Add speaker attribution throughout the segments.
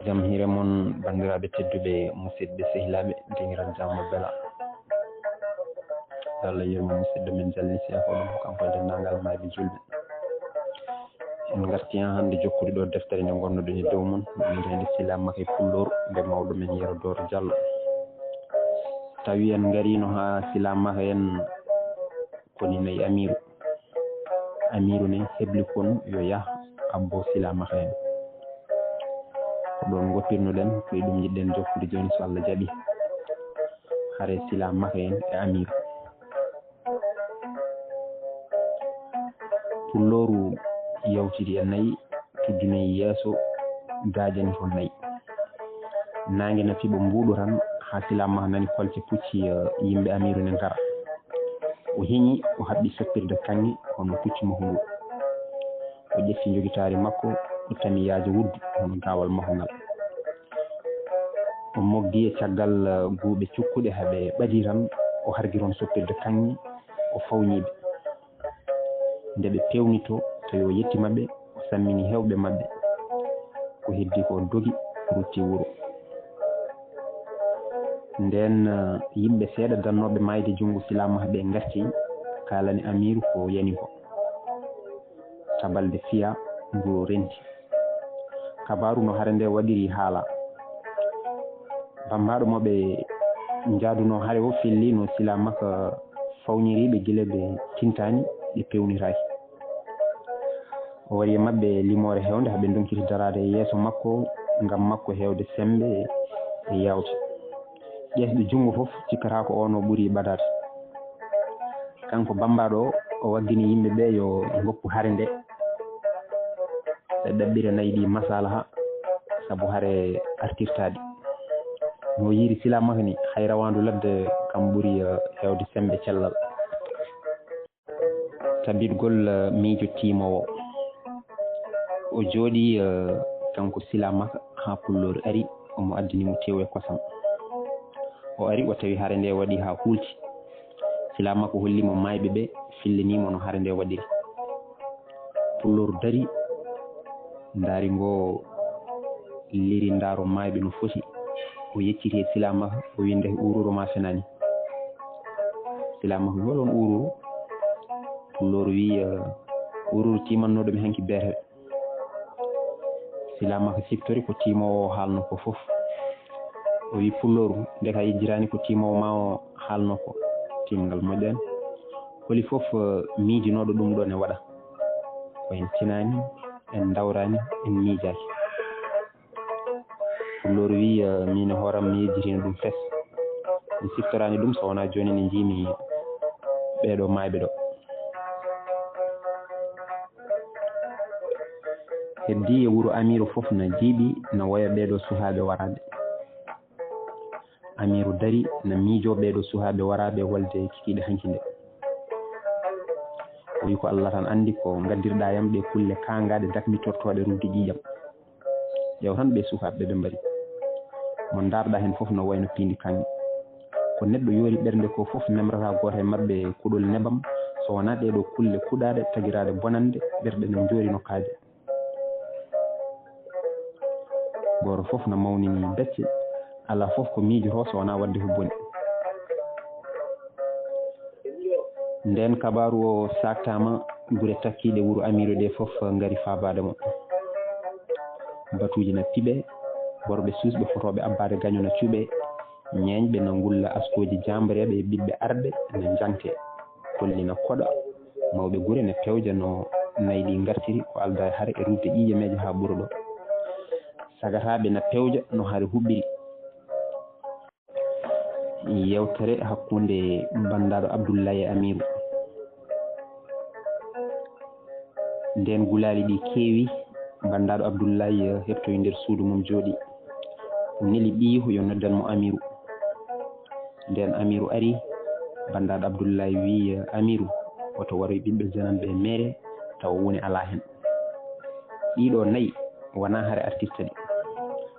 Speaker 1: jam hire mon bandiraɓe tedduɓe musidɓe sehilaɓe deniran jamma bela Allah yirma musidɗo men jalli sefo ɗum kanko e dendagal mayɓe julɓe en garti hen hande jokkude ɗo deftere nde gonnoɗen e dow mum wiyetede silamaka e pulloru nde mawɗo men Yero Doro Diallo tawi en garino ha silamaka en koni nayi amiru ne hebli kon yo yah abbo silamaka en ko ɗon goppirnoɗen ko e ɗum jiɗɗen jokkude joni so Allah jaaɓi haare silamaka en e amiru pulloru yawtiri e nayyi tuddunoyi yeeso gaajani ko nayyi nangue na fiiɓa mbuuɗo tan ha silamaka nani kolce pucci yimɓe amiru ne ngara o hiñi o haɓɓi soppirde kanŋe hono pucci makko ngu o ƴetti jogitari makko o tami yaajo wuddu hono gawal makko ngal o moggi e caggal guuɓe cukkuɗe haaɓe ɓaadi tan o harguiron soppirde kanŋe o fawñiɓe nde ɓe pewnito tawi o yetti mabɓe o sammini hewɓe mabɓe ko heddi ko dogi rutti wuuro nden yimɓe seeɗa dannoɓe mayde junngo silamaka ɓe garti kalani amiru ko yani ko tabalde fiya ngu renti kabaru no hare nde waɗiri haala bambaɗo moɓe jaaduno haare o filli no silamaka fawniriɓe guila ɓe tintani ɓe pewniraki o wari e mabɓe limore hewde haaɓe donkiti darade e yeeso makko ngam makko hewde sembe e yawta ƴesɓe junngo foof cikkata ko ono ɓuuri ɓadade kanko bambaɗo o waggini yimɓe ɓe yo goppu haare nde ɓe ɗaɓɓira nayyi ɗi masalaha saabu haare artirtaɗi no yiiri silamaka ni hay rawandu ladde kam ɓuuri hewde sembe cellal tabitgol miijo timowo o jooɗi kanko silamaka ha pulloru ari omo addinimo tew e kosam o ari o tawi haare nde waɗi ha hulti silamaka hollimo mayɓe ɓe fillinimo no haare nde waɗiri pulloru dari daari ngo liri ndaaro mayɓe no foti o yecciti e silamaka o wi nde ururo ma fenani silamaka wi holon ururu pulloru wi ururu timannoɗomi hanki beeteɓe silamaka siftori ko timowo o haalno ko foof o wi pulloru nde ka yejjirani ko timowo ma o haalno ko timngal moƴƴani holi foof miijinoɗo ɗum ɗo ne waɗa ko en tinani en dawrani en miijaki pulloru wi min e hooram mi yejjitino ɗum fes mi siftorani ɗum so wona joni ne jiimi ɓeɗo mayɓe ɗo heddi e wuuro amiru foof no jiiɓi no waya ɓeɗo suhaɓe waraɓe amiru dari no miijo ɓeɗo suhaɓe waraɓe wolde kikiɗe hanki nde o wi ko Allah tan andi ko gaddirɗa yam ɗe kulle kangaɗe dakmitortoɗe rugde ƴiƴam ƴeew tan ɓe sukaɓe ɓe mbaɗi mo darɗa hen foof no wayno pindi kanŋe ko neɗɗo yoori ɓernde ko foof memrata goto e mabɓe kuɗol nebam so wona ɗeɗo kulle kuɗaɗe tagiraɗe bonande ɓerɗe no joori no kaaje goto foof no mawnini becce ala foof ko miijoto so wona wadde ko boni nden kabaru o saktama gure takkiɗe wuuro amiru ɗe foof ngari fabade mo batuji na piiɓe worɓe susɓe fotoɓe abbade gaño no cuuɓe ñeñɓe no ngulla askoji jambareɓe e ɓiɓɓe arde ne janke kolli no koɗa mawɓe guure ne pewja no nayyi ɗi gartiri ko alda e haare e rudde ƴiƴameje ha ɓuura ɗo sagataɓe no pewja no haare huɓɓiri yewtere hakkunde bandaɗo Abdoullaye e amiru nden gulali ɗi keewi bandaɗo Abdoullaye hettoyi nder suudu mum jooɗi neli ɓiihu yo noddanmo amiru nden amiru ari bandaɗo Abdoullaye wi amiru oto waroye ɓiɓɓe jananɓe e mere taw woni ala hen ɗiɗo nayyi wona haare artirta ɗi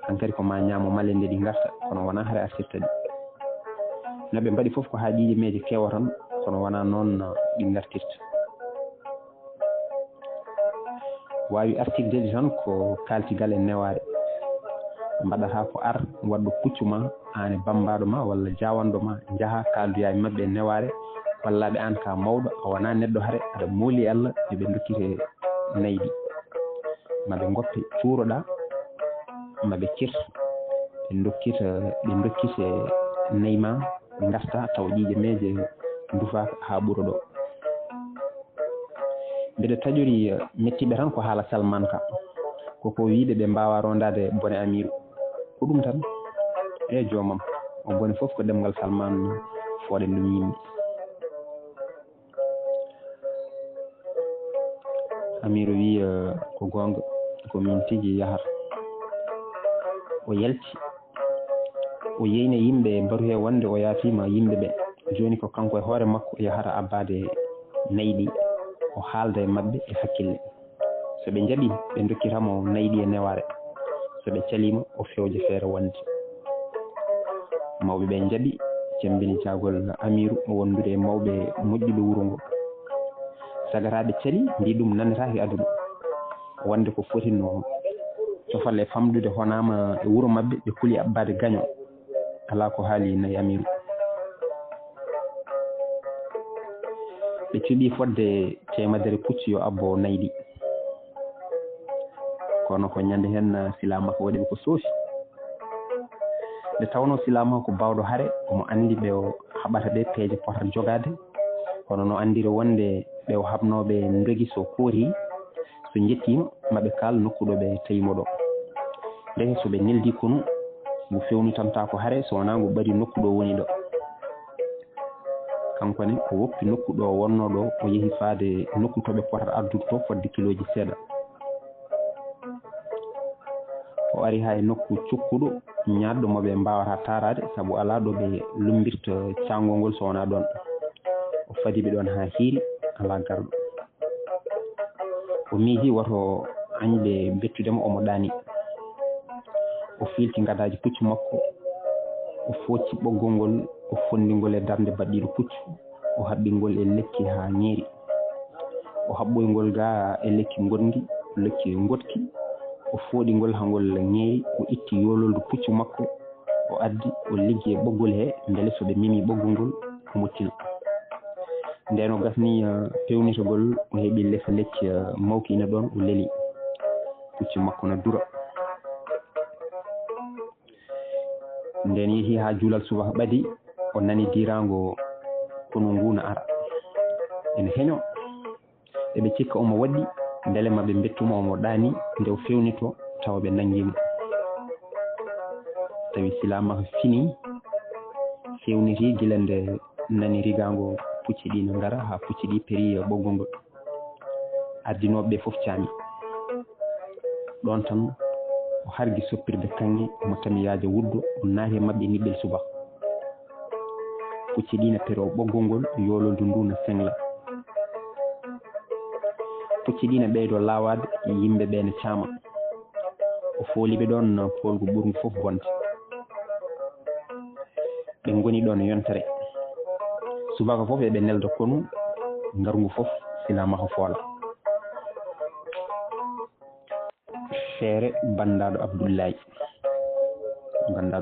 Speaker 1: hankkadi ko ma ñaamo malende ɗi garta kono wona haare artirta ɗi noɓe mbaɗi foof ko ha ƴiƴameje kewa tan kono wona noon ɗi gartirta wawi artirdeɗi tan ko kaltigal e neware mbaɗata ko ar waddu puccu ma an e bambaɗo ma walla jawanɗo ma jaaha kalduya e mabɓe e neware wallaɓe an ka mawɗo a wona neɗɗo hare aɗa mooli Allah eɓe dokkite nayi ɗi maɓe goppe cuuroɗa maɓe cir ɓe dokkite nayi ma garta taw ƴiƴe meje dufaka ha ɓuuro ɗo mbeɗa taƴori mettiɓe tan ko haala Salman ka koko wiiɓe ɓe mbawa rondade bone Amirou ko ɗum tan e joomam o bone fof ko ɗemgal Salman fooɗen ɗum yimɓe Amirou wi ko gonga ko min tigi yahata o yalti o yeyna yimɓe mbaru he wonde o yaatima yimɓe ɓe joni ko kanko e hoore makko yahata abbade nayi ɗi o haalda e mabɓe e hakkille so ɓe jaaɓi ɓe dokkitamo nayi ɗi e neware so ɓe calima o fewja feere wonde mawɓe ɓe jaaɓi jambini jagol Amirou o wondude e mawɓe moƴƴuɓe wuuro ngo sagataɓe cali mbi ɗum nannetake aduna wonde ko fotino cofalle famdude honama e wuuro mabɓe ɓe kuuli abbade gaño ala ko haali nayi Amirou ɓe cuuɓi fodde temedere puccu yo abbo nayi ɗi kono ko ñande hen Silamaka waɗi ko soofi nde tawno Silamaka ko bawɗo haare omo andi ɓe o haɓata ɓe peeje pota jogade kono no andiri wonde ɓe o habnoɓe dogi so koori so jettima maɓe kaal nokkuɗo ɓe tawimo ɗo ndeke soɓe neldi konu mo fewnitanta ko haare so wona ngo ɓari nokkuɗo woni ɗo kankone o woppi nokkuɗo wonno ɗo o yeehi faade nokku toɓe potata addude to fodde kiloji seeɗa o ari ha e nokku cukkuɗo ñaɗɗo moɓe mbawata tarade saabu ala ɗo ɓe lumbirta cangol ngol so wona ɗon o fadiɓe ɗon ha hiiri ala garɗo o miiji woto añɓe bettudemo omo ɗaani o filti gadaji puccu makko o focci ɓoggol ngol o fondingol e darde baɗɗiɗo puccu o haɓɓingol e lekki ha ñeeri o haɓɓoygol ga e lekki gotki o fooɗingol hangol ñeeri o itti yololdu puccu makko o addi o liggi e ɓoggol he beele soɓe mimi ɓoggol ngol omo tina nden o gasni pewnitogol o heeɓi lefa lekki mawki ina ɗon o leeli puccu makko no dura nden yeehi ha juulal subaka ɓadi o nani dirango kono nguna ara ene heño eɓe cikka omo waɗɗi beele maɓe bettuma omo ɗaani nde o fewnito tawa ɓe nanguimo tawi Silamaka fini fewniti gila nde nani rigango pucci ɗi ne ngara ha pucci ɗi peeri ɓoggol ngol addinoɓe fof caami ɗon tan o hargi soppirde kanŋe omo tamiyaje wuddo o naati e mabɓe niɓɓel subaka pucci ɗi ne peero ɓoggol ngol yololdu ndu ne sengla pucci ɗi ne ɓeydo lawade yimɓe ɓe ne caama o fooliɓe ɗon polgu ɓurgu fof bonde ɓe ngoni ɗon yontere subaka fof eɓe nelda konu ngarngu fof Silamaka foola feere bandaɗo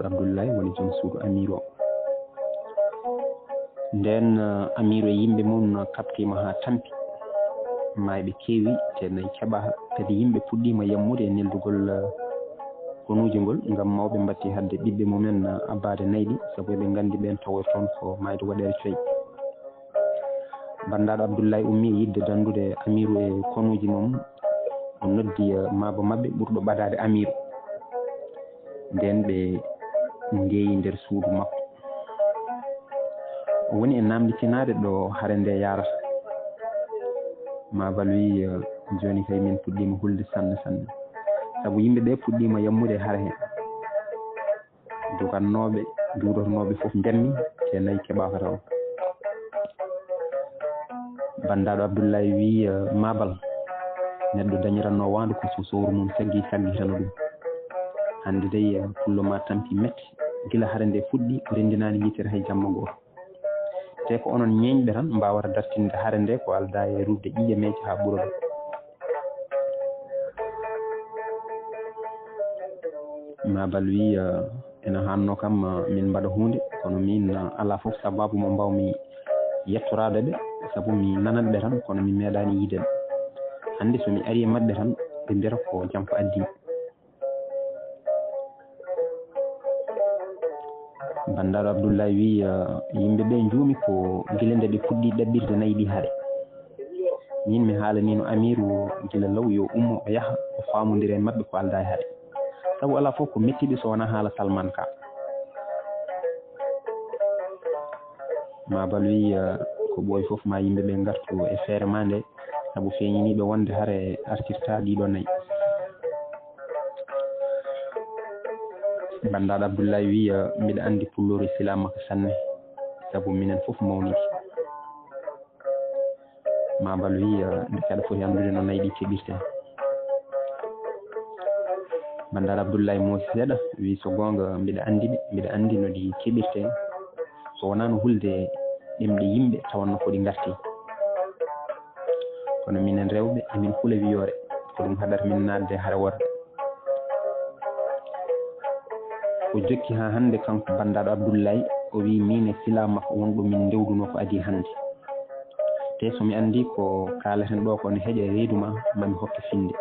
Speaker 1: Abdoullaye woni joom suudu Amirou nden Amirou e yimɓe mum kaptima ha tampi mayɓe keewi te nayi keɓa kadi yimɓe puɗɗima yammude e neldugol konuji ngol ngam mawɓe mbatti hadde ɓiɓɓe mumen abbade nayi ɗi saabu eɓe gandi ɓen tawoy toon ko mayde waɗere coyi bandaɗo Abdoullaye ummi e yidde dandude Amirou e konuji mum o noddi maabo mabɓe ɓurɗo ɓadade Amirou nden ɓe ndeeyi nder suudu makko o woni e namditinade ɗo haare nde yarata Mabal wi joni kay min puɗɗima hulde sanne saabu yimɓe ɓe puɗɗima yammude e haare he dugannoɓe durotonoɓe fof jammi te nayi keɓaka taw bandaɗo Abdoullaye wi Mabal neɗɗo dañiranno wandu ko so sowru mum saggi saggitano ɗum hande dey pullo ma tampi metti gila haare nde fuɗɗi rendinani yitere hay jamma goto te ko onon ñeñɓe tan mbawata dartinde haare nde ko alda e rufde ƴiƴe meje ha ɓuuro ɗo ma bal wi ena hanno kam min mbaɗa hunde kono min ala fof sababu mo mbawmi yettorade ɓe sabu mi nanan ɓe tan kono mi meeɗani yiide ɓe hannde somi ari e maɓɓe tan ɓe mbiyata ko jam ko addi bandaɗo Abdoulaye wi yimɓe ɓe njuumi ko gila nde ɓe puɗɗi ɗaɓɓirde nayi ɗi haɗe min mi haalanino Amirou gila law yo ummo o yaha o famodira e maɓɓe ko alda e haɗe sabu ala fof ko mettiɓe so wona haala Salman Ka ma bal wi ko ɓooyi fof ma yimɓe ɓe gartu e feere ma nde sabu feeñiniɓe wonde hare artirta ɗiɗo nayi bandaɗo Abdoulaye wi mbiɗa andi pulloro e silamaka sanne sabu minen fof mawniti ma bal wi nde kaɗa foti anndude no nayi ɗi keɓirte bandaɗo Abdoulaye Moosi seeɗa wi so gonga mbiɗa andi ɓe mbiɗa andi no ɗi keɓirte so wona no hulde ɗemɗe yimɓe tawanno ko ɗi garti kono minen rewɓe emin hula wiyore ko ɗum haɗata min nadde hare worde o jokki ha hande kanko bandaɗo Abdoulaye o wi min e silamaka wonɗo min ndewduno ko adi hande te somi andi ko kaleten ɗo ko ne heeƴa reedu ma mami hokke finde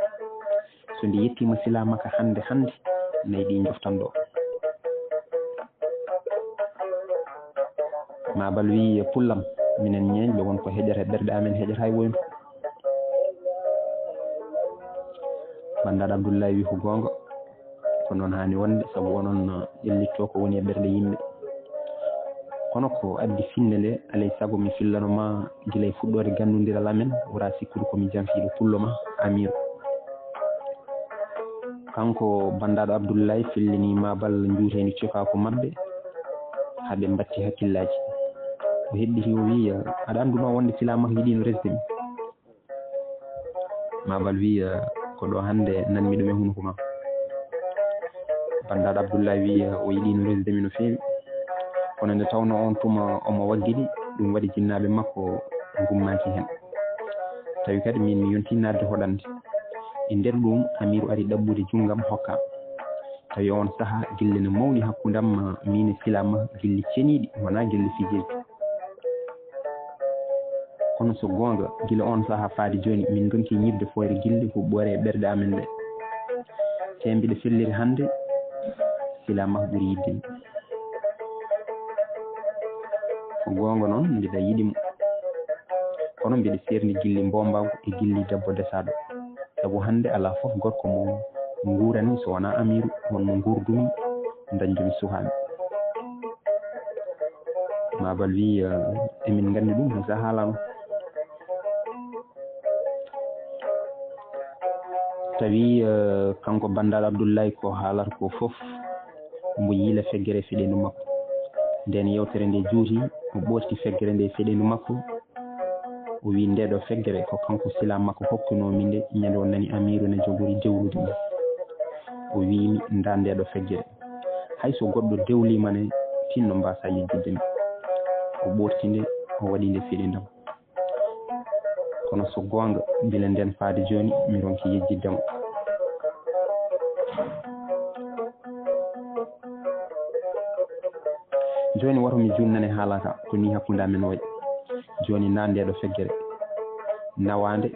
Speaker 1: so ndi yettima silamaka hande nayi ɗi joftan ɗo ma bal wi pullam minen ñeeñɓe wonko heƴata ɓerɗe amen heƴata hay woyno bandaɗo Abdoulaye wi ko gonga ko noon hani wonde sabu onon ƴellitto ko woni e ɓerɗe yimɓe kono ko addi finde nde alay saago mi fillanoma gila e fuɗɗode gandodiral amen wora sikkude komi janfiɗo pullo ma Amirou kanko bandaɗo Abdoulaye fillini mabal juuteni cokako mabɓe haaɓe mbatti hakkillaji o heɓɓiti o wi aɗa anduno wonde silamaka yiɗino resde mi mabal wi ko ɗo hande nanmi ɗum e hunoko ma bandaɗo Abdoulaye wi o yiɗino resde mi no feewi kono nde tawno on tuma omo waggiɗi ɗum waɗi jinnaɓe makko gummaki hen tawi kadi min mi yonti nadde hoɗande e nder ɗum Amirou ari ɗaɓɓude junggam hokka tawi on saaha gille ne mawni hakkudam min e silama gilli ceniɗi wona gilli fijeji kono so gonga gila on saaha faade joni min donki ñibde foyre gilli huɓɓore e ɓerɗe amen ɗe te mbiɗa felliri hande silamaka ɓuuri yiddemi ko gonga noon mbiɗa yiɗimo kono mbiɗa serni gilli mbombago e gilli debbo desaɗo sabu hande ala fof gorko mo guurani so wona Amirou wonmo gurdumi dañdumi suhami mabal wi emin gandi ɗum hay sa haalano tawi kanko bandaɗo Abdoulaye ko haalata ko fof mbo yiila feggere feɗendu makko nden yewtere nde juuti o ɓorti feggere nde feɗendu makko o wi ndeɗo feggere ko kanko sila makko hokkunomi nde ñande o nani Amirou ne jogori dewlude ɗum o wimi nda ndeɗo feggere hayso goɗɗo dewlima ne tinno mbasa yejjidde mi o ɓorti nde o waɗi nde feɗendam kono so gonga bile nden faade joni mi ronki yejjiddemo joni woto mi junnane haalaka ko ni hakkunde amen waɗi joni na ndeɗo feggere nawande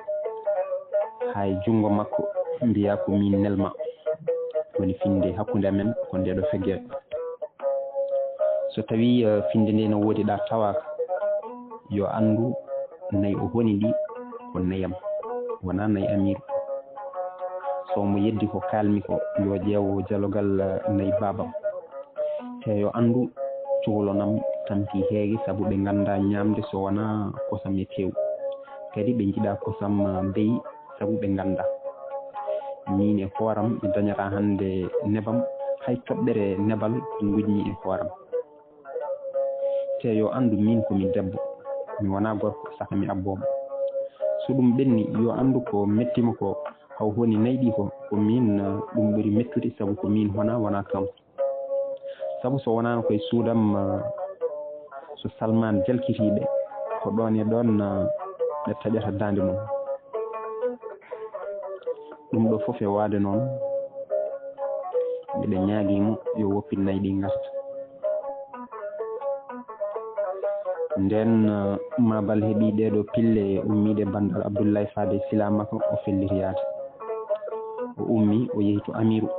Speaker 1: hay jungo makko mbiya ko min nelma woni finde hakkunde amen ko ndeɗo feggere so tawi finde nde no woodi ɗa tawaka yo andu nayi o woni ɗi ko nayam wona nayi Amirou so mo yeddi ko kalmi ko yo ƴeewo jalogal nayi babam te yo andu cuhlonam tampi heegi sabu ɓe ganda ñamde so wona kosam e tew kadi ɓe jiiɗa kosam beyi sabu ɓe ganda min e hooram mi dañata hande nebam hay toɓɓere nebal gujmi e hooram te yo andu min komi debbo mi wona gorko saka mi abbomo so ɗum ɓenni yo andu ko mettima ko haw honi nayɗi ko min ɗum ɓuuri mettude sabu ko min wona kanko sabu so wonano koye suudam so Salman jalkitiɓe ko ɗon e ɗon ɓe taƴata dande mum ɗum ɗo fof e waade noon nde ɓe ñaaguimo yo woppin nayi ɗi garta. Nden Mabal heeɓi ɗeɗo pille ummide bandal Abdoulaye Fade Silamaka o felliti yaade. O ummi o yehi to Amirou.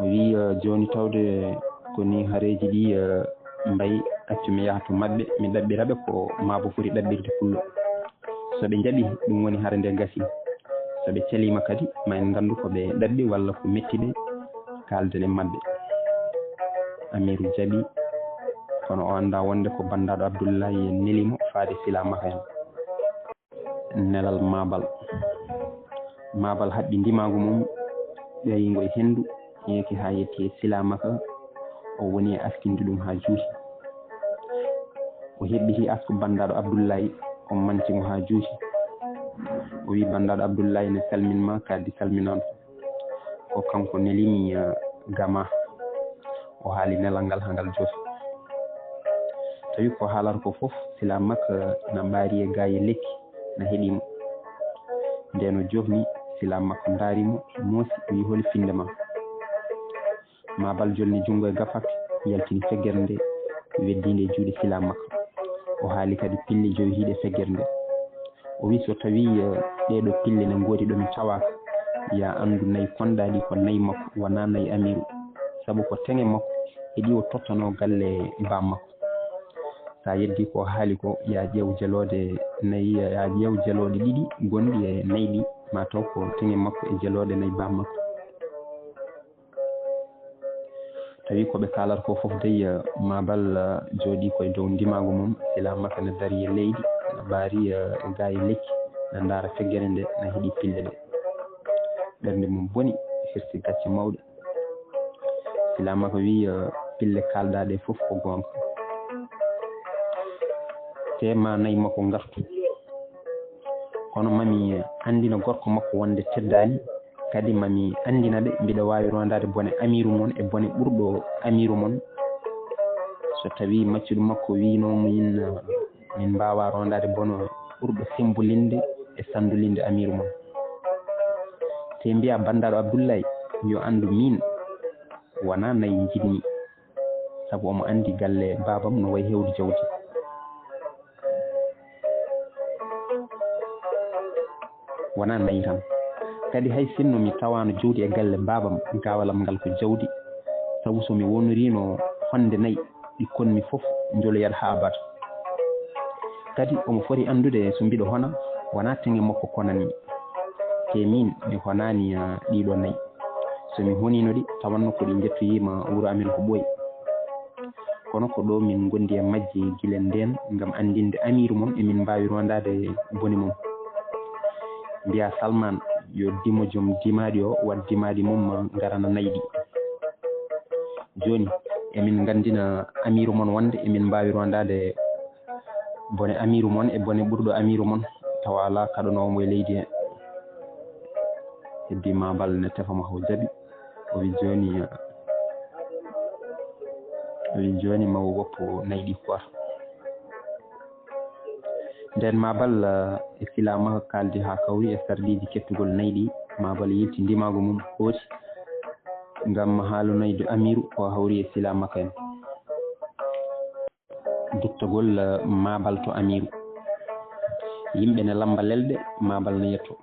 Speaker 1: O wi joni tawde ko ni hareji ɗi mbayi accu mi yaha to maɓɓe mi ɗaɓɓiraɓe ko mabo foti ɗaɓɓirde pullo. So ɓe jaɓi ɗum woni hare nde gasi. So ɓe celima kadi ma en gandu ko ɓe ɗaɓɓi walla ko mettiɓe kalden e maɓɓe. Amirou jaɓi kono o anda wonde ko bandaɗo Abdoulaye nelimo Fade Silamaka en. Nelal Mabal haɓɓi ndimagu mum ɓeyingo e hendu yeki ha yetti e Silamaka. O woni e askinde ɗum ha juuti. O heɓɓiti asku bandaɗo Abdoulaye o mantimo ha juuti. O wi bandaɗo Abdoulaye ne salminma kaddi salminama ko kanko nelimi gama. O haali nelal ngal ha ngal joofi. Tawi ko haalata ko fof Silamaka na ɓaari e gaye lekki na heeɗimo. Nden o jofni Silamaka daarimo moosi o wi holi finde ma. Mabal jolni jungo e gafak yaltini feggere nde weddinde e juuɗe Silamaka. O haali kadi pille joyi hiiɗe feggere nde. O wi so tawi ɗeɗo pille ne ngoodi ɗomi tawaka ya andu nayi konɗaɗi ko nayi makko wona nayi Amirou, saabu ko teŋe makko heeɗi o tottano galle bam makko. Sa yeddi ko haali ko ya ƴeew jelode nayi, ya ƴeew jelode ɗiɗi gonɗi e nayi ɗi ma taw ko teŋe makko e jelode nayi bam makko. Tawi koɓe kalata ko fof dey Mabal jooɗi koye dow ndimagu mum. Silamaka ne dari e leydi ne ɓaari e gaye lekki ne ndaara feggere nde ne heeɗi pille ɗe. Ɓernde mum boni hirsi gacce mawɗe. Silamaka wi pille kaldaɗe fof ko gonga. Tema nayi makko gartu kono mami andina gorko makko wonde teddani kadi mami andina ɓe mbiɗa wawi rondade bone Amirou mon e bone ɓurɗo Amirou mon. So tawi maccuɗo makko winomo min mbawa rondade bono ɓurɗo sembolinde e sandulinde Amirou mon. te mbiya bandaɗo Abdoulaye yo andu min wona nayi jinmi, saabu omo andi galle babam no wayi hewde jawdi. Wona nayi tan kadi hay sinno mi tawano jawdi e galle babam gawalam ngal ko jawdi, sabu somi wonirino honde nayi ɗi konmi fof joloyat ha abada. Kadi omo foti andude so mbiɗo hona wona teŋe makko konanmi, te min mi honani ɗiɗo nayi. somi honino ɗi tawanno ko ɗi jettoyima wuro amen ko ɓooyi. Kono ko ɗo min gondi e majji gila nden ngam andinde Amirou mon emin mbawi rondade boni mum. Mbiya Salman yo dimo joom dimaɗi o wat dimaɗi mum garana nayi ɗi. Joni emin gandina Amirou mon wonde emin mbawi rondade bone Amirou mon e bone ɓurɗo Amirou mon tawa ala kaɗanomo e leydi he. Heddi Mabal ne tefama ho jaaɓi o wi joni mawo woppo nayi ɗi koota. Nden Mabal e Silamaka kaldi ha kawri e sardiji kettugol nayi ɗi. Mabal yilti ndimago mum hooti ngam haalunayde Amirou ko hawri e Silamaka en. Duttogol Mabal to Amirou. Yimɓe ne lamba lelɗe Mabal ne yetto.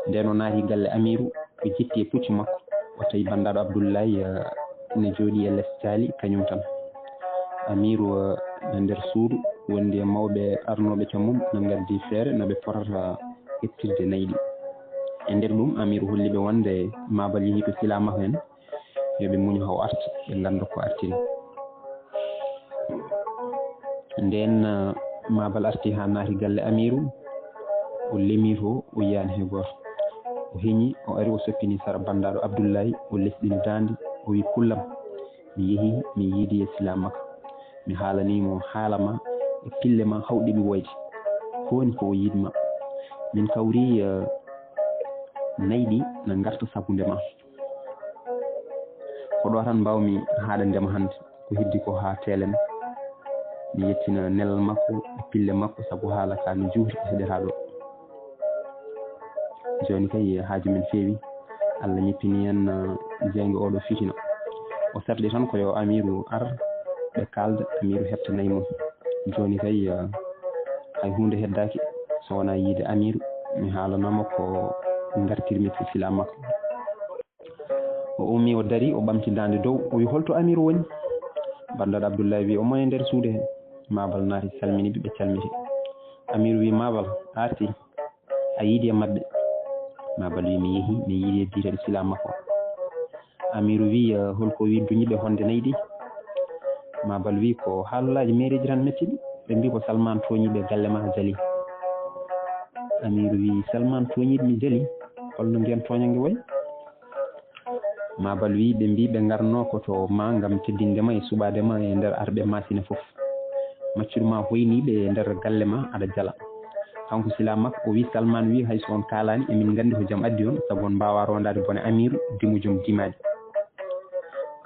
Speaker 1: Nden o naati galle Amirou o jetti e puccu makko o tawi bandaɗo Abdoulaye ne jooɗi e less caali kañum tan. Amirou e nder suudu wondi e mawɓe arnoɓe to mum ne gaddi feere no ɓe potata hettirde nayi ɗi. E nder ɗum Amirou holliɓe wonde Mabal yeehi to Silamaka en yoɓe muñu haw arta ɓe ganda ko artiri. Nden Mabal arti ha naati galle Amirou o lemi to o yiyani hay goto. O heñi o ari o soppini sara bandaɗo Abdoulaye o lesɗini dande o wi pullam mi yeehi mi yiidi e Silamaka mi haalanimo haalama e pille ma hawɗiɓe woyde ko woni ko o yiidma min kawri nayi ɗi ne garta sabude ma. Ko ɗo tan mbawmi haaɗandema hannde ko heddi ko ha telen mi yettina nelal makko e pille makko sabu haala ka no juuti heɗata ɗo. Joni kay haaju men feewi Allah ñeppini en jeengo oɗo fitina o sardi tan ko yo amiru ar ɓe kalda amiru hettanayi mum joni kay hay hunde heddaki so wona yiide amiru mi haalanoma ko gartirmi to sila makko o ummi o dari o ɓamti dande dow o wi holto amiru woni bandaɗo Abdoullahi wi omo e nder suude he mabal naati salminiɓe ɓe calmiti amiru wi mabal arti a yiidi e mabɓe mabal wi mi yeehi mi yiidi e diitaɗo sila makko amiru wi holko wi duñiɓe honde nayyi ɗi mabal wi ko haalullaji mairie tan mettiɗi ɓe mbi ko Salmane toñiɓe galle ma jaali amiru wi Salmane toñiɗo mi jaali holno ndiyan toñangue wayi mabal wi ɓe mbi ɓe garno koto ma gam teddindema e suɓadema e nder arɓe masina foof maccuɗuma hoyniɓe e nder galle ma aɗa jaala kanko sila makko o wi Salmane wi hayso on kalani emin gandi ko jaam addi on saabu on mbawa rondade bone amiru dimo joom dimaji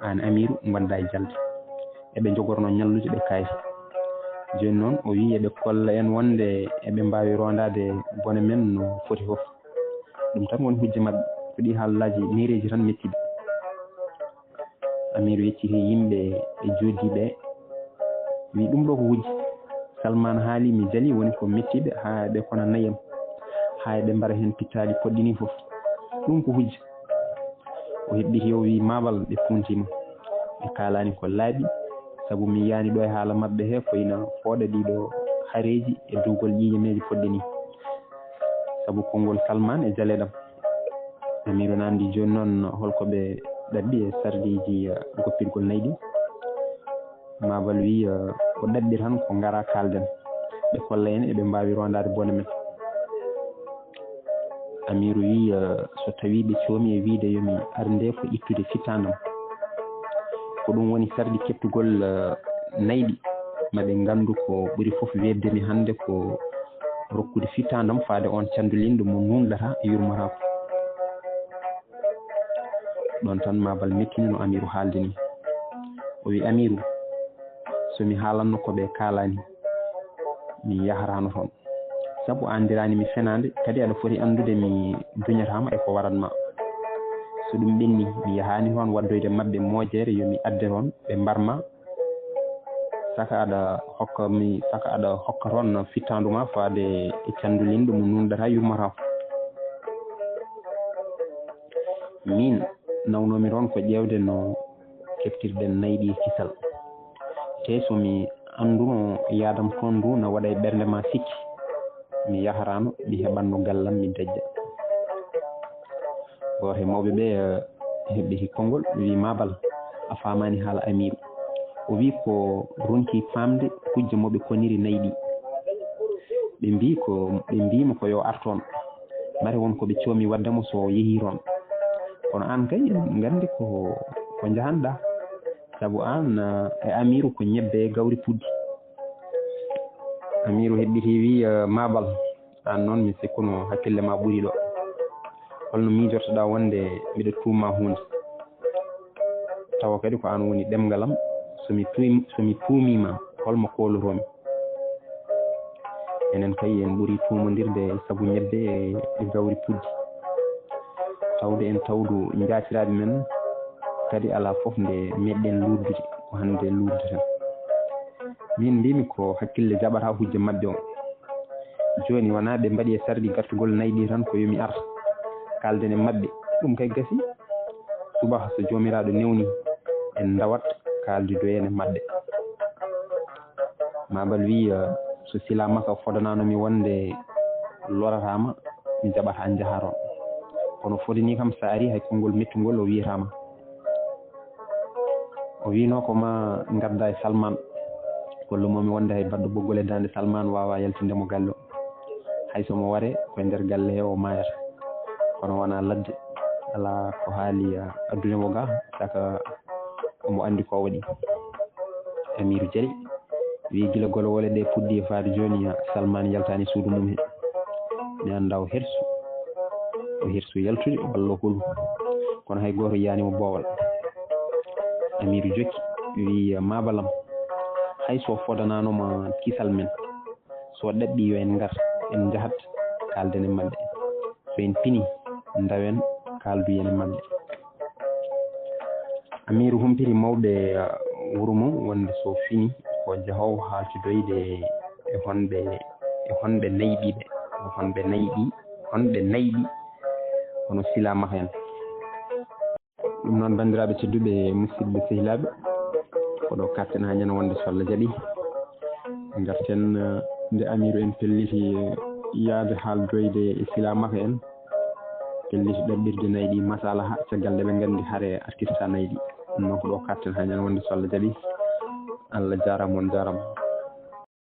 Speaker 1: an amiru gonda e jalde eɓe jogorno ñallude ɓe kayri joni noon o wi eɓe kolla en wonde eɓe mbawi rondade bone men no foti foof ɗum tan woni hujja mabɓe ko ɗi haalullaji mairie tan mettiɗi amiru yecciti yimɓe e joddiɓe wi ɗum ɗo ko hujji Salmane haali mi jaali woni ko mettiɓe ha ɓe kono nayam ha ɓe mbara hen pittaɗi poɗɗi ni foof ɗum ko hujja o heɓɓiti o wi mabal ɓe puntima ɓe kalani ko laaɓi saabu mi yani ɗo e haala mabɓe he koyna fooɗa ɗiɗo haareji e dowgol ƴiƴameji poɗɗi ni saabu konngol Salmane e jaale ɗam amiru nandi joni noon holko ɓe ɗaɓɓi e sardiji goppirgol nayyi ɗi mabal wi o ɗaɓɓi tan ko gara kalden ɓe kolla en eɓe mbawi rondade bone men amiru wi so tawi ɓe coomi e wiide yomi arde ko ittude fittandam ko ɗum woni sardi kettugol nayyi ɗi maɓe gandu ko ɓuuri foof weddemi hande ko rokkude fittandam faade on candulinɗo mo nunɗata yurmotako ɗon tan mabal mettini no amiru haalde ni o wi amiru somi haalanno koɓe kalani mi yaharano toon saabu andirani mi fenade kadi aɗa foti andude mi duñatama e ko waranma so ɗum ɓenni mi yahani toon waddoyde mabɓe moƴere yomi adde toon ɓe mbarma saka aɗa hokka toon fittanduma faade e candulinɗo mo nunɗata yurmotako min nawnomi toon ko ƴewde no keftirɗen nayyi ɗi kisal te somi anduno yadam toon ndu no waɗa e ɓernde ma sikki mi yaharano mi heɓanno gallam mi dejja goto e mawɓe ɓe heɓɓiti konngol wi mabal a famani haala amiru o wi ko ronki famde hujja moɓe koniri nayyi ɗi ɓe mbimo ko yo ar toon mari wonko ɓe coomi waddemo so yeehi toon kono an kay gandi ko jahanɗa saabu an e amiru ko ñebbe e gawri puddi amiru heɓɓiti wi mabal an noon mi sikkuno hakkille ma ɓuuri ɗo holno miijortoɗa wonde mbiɗa tuuma hunde tawa kadi ko an woni ɗemgalam somi tuumima holmo koloromi enen kay en ɓuuri tumodirde saabu ñebbe e gawri puddi tawde en tawdu jaaciraɓe men kadi ala foof nde meɗɗen luddude ko hande ludde tan min mbimi ko hakkille jaɓata hujja mabɓe o joni wona ɓe mbaɗi e sardi gattugol nayyi ɗi tan ko yomi ar kalden e mabɓe ɗum kay gasi suba so jomiraɗo newni en dawat kaldude hen e mabɓe mabal wi so sila makka fodananomi wonde loratama mi jaɓata jaharon kono fodini kam sa ari hay konngol mettugol o wiyatama o wino ko ma gadda e Salmane gollumomi wonde hay badɗo ɓoggol e dande Salmane wawa yaltindemo galle o hay somo ware koye nder galle he o mayata kono wona ladde ala ko haali addunemo ga saka omo andi ko waɗi amiru jaari wi gila golowole ɗe puɗɗi e faade joni Salmane yaltani suudu mum he mi anda o hirsu yaltude walla holu kono hay goto yiyanimo boowal amiru jokki wi mabalam hay so fodananoma kisal men so ɗaɓɓi yo en gar en jahat kalden e mabɓe so en pini dawen kalduyen e mabɓe amiru humpiri mawɓe wuro mum wonde so fini ko jahowo haltidoyde e honɓe nayɓiɓe honɓe nayɓi hono silamaka en. ɗum noon bandiraɓe tedduɓe musidɓe sehilaɓe koɗo katten ha ñande wonde so Allah jaaɓi garten nde amiru en pelliti yaade haaldoyde e silamaka en pelliti ɗaɓɓirde nayyi ɗi masala ha caggal nde ɓe gandi haare artirta nayyi ɗi ɗum noon ko ɗo katten ha ñande wonde so Allah jaaɓi. Allah jarama on jarama.